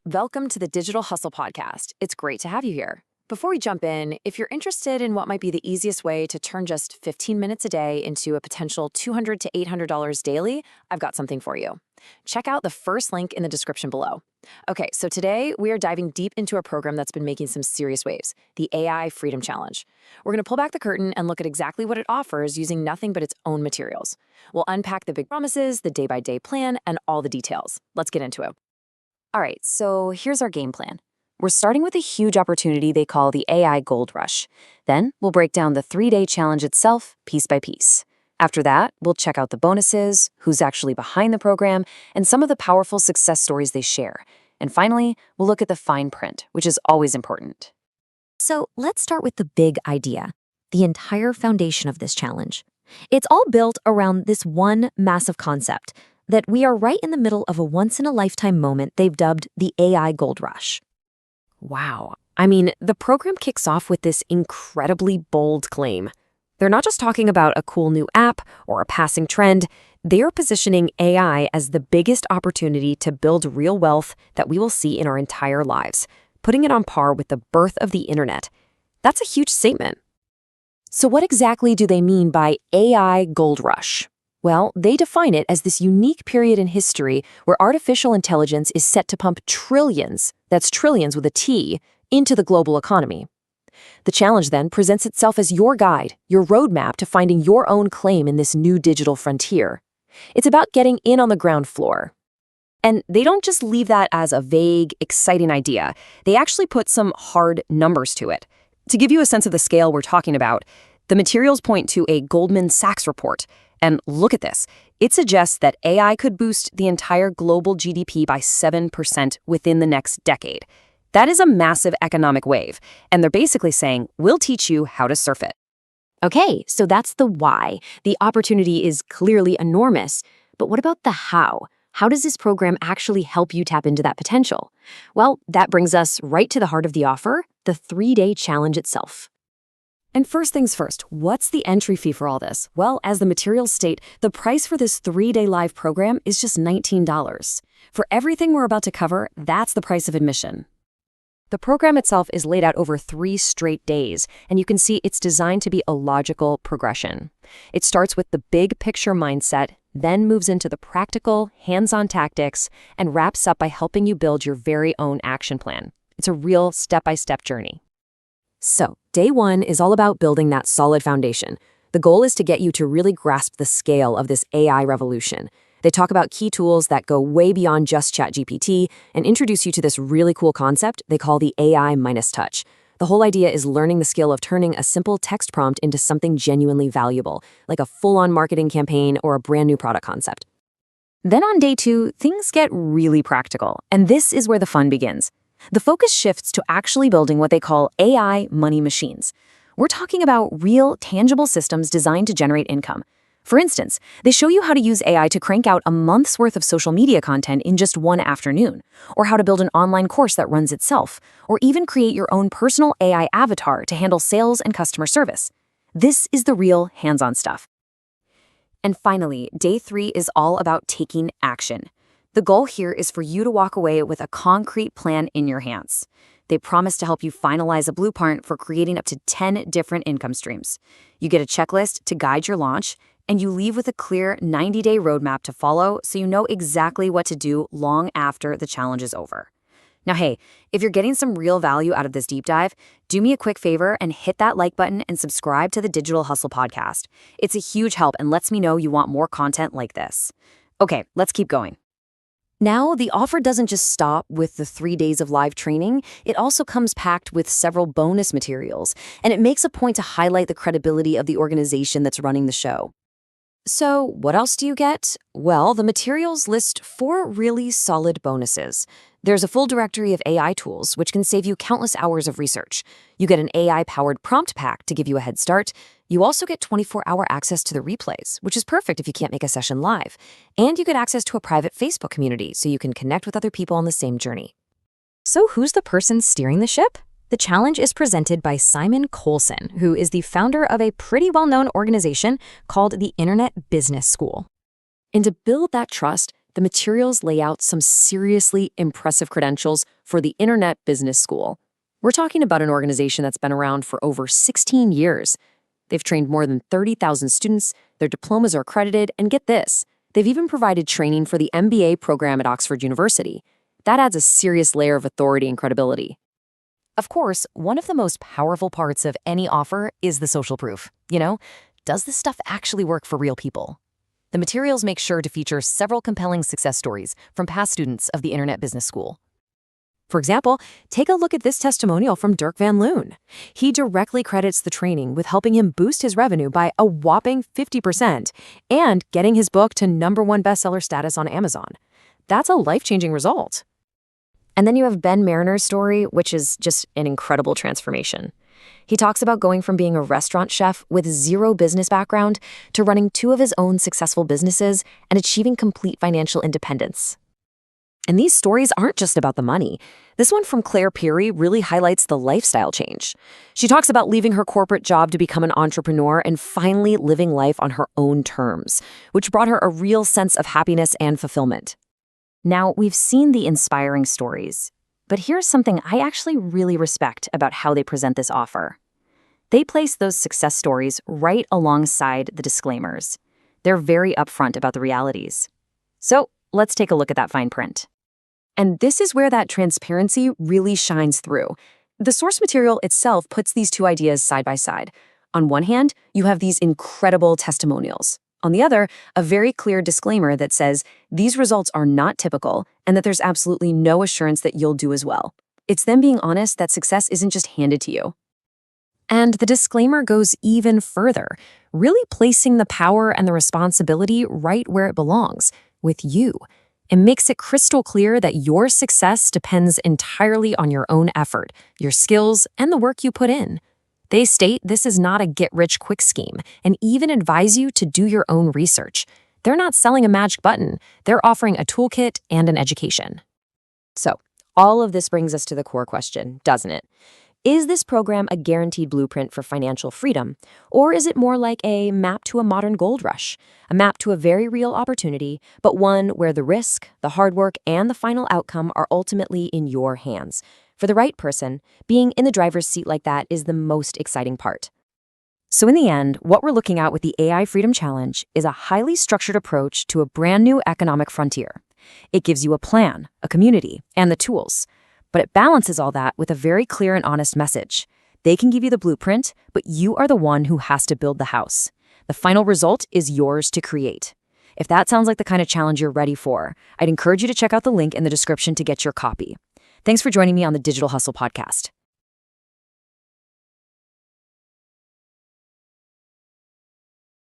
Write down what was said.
Welcome to the Digital Hustle Podcast. It's great to have you here. Before we jump in, if you're interested in what might be the easiest way to turn just 15 minutes a day into a potential $200 to $800 daily, I've got something for you. Check out the first link in the description below. Okay, so today we are diving deep into a program that's been making some serious waves, the AI Freedom Challenge. We're going to pull back the curtain and look at exactly what it offers using nothing but its own materials. We'll unpack the big promises, the day-by-day plan, and all the details. Let's get into it. All right, so here's our game plan. We're starting with a huge opportunity they call the AI Gold Rush. Then we'll break down the 3-day challenge itself piece by piece. After that, we'll check out the bonuses, who's actually behind the program, and some of the powerful success stories they share. And finally, we'll look at the fine print, which is always important. So let's start with the big idea, the entire foundation of this challenge. It's all built around this one massive concept, that we are right in the middle of a once-in-a-lifetime moment they've dubbed the AI Gold Rush. Wow. I mean, the program kicks off with this incredibly bold claim. They're not just talking about a cool new app or a passing trend. They are positioning AI as the biggest opportunity to build real wealth that we will see in our entire lives, putting it on par with the birth of the internet. That's a huge statement. So what exactly do they mean by AI Gold Rush? Well, they define it as this unique period in history where artificial intelligence is set to pump trillions, that's trillions with a T, into the global economy. The challenge then presents itself as your guide, your roadmap to finding your own claim in this new digital frontier. It's about getting in on the ground floor. And they don't just leave that as a vague, exciting idea. They actually put some hard numbers to it. To give you a sense of the scale we're talking about, the materials point to a Goldman Sachs report. And look at this. It suggests that AI could boost the entire global GDP by 7% within the next decade. That is a massive economic wave, and they're basically saying, we'll teach you how to surf it. Okay, so that's the why. The opportunity is clearly enormous. But what about the how? How does this program actually help you tap into that potential? Well, that brings us right to the heart of the offer, the 3-day challenge itself. And first things first, what's the entry fee for all this? Well, as the materials state, the price for this 3-day live program is just $19. For everything we're about to cover, that's the price of admission. The program itself is laid out over 3 straight days, and you can see it's designed to be a logical progression. It starts with the big picture mindset, then moves into the practical, hands-on tactics, and wraps up by helping you build your very own action plan. It's a real step-by-step journey. So, day 1 is all about building that solid foundation. The goal is to get you to really grasp the scale of this AI revolution. They talk about key tools that go way beyond just ChatGPT and introduce you to this really cool concept they call the AI minus touch. The whole idea is learning the skill of turning a simple text prompt into something genuinely valuable, like a full-on marketing campaign or a brand new product concept. Then on day 2, things get really practical, and this is where the fun begins. The focus shifts to actually building what they call AI money machines. We're talking about real, tangible systems designed to generate income. For instance, they show you how to use AI to crank out a month's worth of social media content in just one afternoon, or how to build an online course that runs itself, or even create your own personal AI avatar to handle sales and customer service. This is the real hands-on stuff. And finally, day 3 is all about taking action. The goal here is for you to walk away with a concrete plan in your hands. They promise to help you finalize a blueprint for creating up to 10 different income streams. You get a checklist to guide your launch, and you leave with a clear 90-day roadmap to follow so you know exactly what to do long after the challenge is over. Now, hey, if you're getting some real value out of this deep dive, do me a quick favor and hit that like button and subscribe to the Digital Hustle podcast. It's a huge help and lets me know you want more content like this. Okay, let's keep going. Now, the offer doesn't just stop with the 3 days of live training. It also comes packed with several bonus materials, and it makes a point to highlight the credibility of the organization that's running the show. So, what else do you get? Well, the materials list 4 really solid bonuses. There's a full directory of AI tools, which can save you countless hours of research. You get an AI-powered prompt pack to give you a head start. You also get 24-hour access to the replays, which is perfect if you can't make a session live. And you get access to a private Facebook community so you can connect with other people on the same journey. So who's the person steering the ship? The challenge is presented by Simon Coulson, who is the founder of a pretty well-known organization called the Internet Business School. And to build that trust, the materials lay out some seriously impressive credentials for the Internet Business School. We're talking about an organization that's been around for over 16 years. They've trained more than 30,000 students, their diplomas are accredited, and get this, they've even provided training for the MBA program at Oxford University. That adds a serious layer of authority and credibility. Of course, one of the most powerful parts of any offer is the social proof. Does this stuff actually work for real people? The materials make sure to feature several compelling success stories from past students of the Internet Business School. For example, take a look at this testimonial from Dirk Van Loon. He directly credits the training with helping him boost his revenue by a whopping 50% and getting his book to #1 bestseller status on Amazon. That's a life-changing result. And then you have Ben Mariner's story, which is just an incredible transformation. He talks about going from being a restaurant chef with zero business background to running 2 of his own successful businesses and achieving complete financial independence. And these stories aren't just about the money. This one from Claire Peary really highlights the lifestyle change. She talks about leaving her corporate job to become an entrepreneur and finally living life on her own terms, which brought her a real sense of happiness and fulfillment. Now, we've seen the inspiring stories, but here's something I actually really respect about how they present this offer. They place those success stories right alongside the disclaimers. They're very upfront about the realities. So let's take a look at that fine print. And this is where that transparency really shines through. The source material itself puts these two ideas side by side. On one hand, you have these incredible testimonials. On the other, a very clear disclaimer that says these results are not typical and that there's absolutely no assurance that you'll do as well. It's them being honest that success isn't just handed to you. And the disclaimer goes even further, really placing the power and the responsibility right where it belongs, with you. It makes it crystal clear that your success depends entirely on your own effort, your skills, and the work you put in. They state this is not a get-rich-quick scheme and even advise you to do your own research. They're not selling a magic button. They're offering a toolkit and an education. So, all of this brings us to the core question, doesn't it? Is this program a guaranteed blueprint for financial freedom, or is it more like a map to a modern gold rush, a map to a very real opportunity, but one where the risk, the hard work, and the final outcome are ultimately in your hands? For the right person, being in the driver's seat like that is the most exciting part. So in the end, what we're looking at with the AI Freedom Challenge is a highly structured approach to a brand new economic frontier. It gives you a plan, a community, and the tools. But it balances all that with a very clear and honest message. They can give you the blueprint, but you are the one who has to build the house. The final result is yours to create. If that sounds like the kind of challenge you're ready for, I'd encourage you to check out the link in the description to get your copy. Thanks for joining me on the Digital Hustle podcast.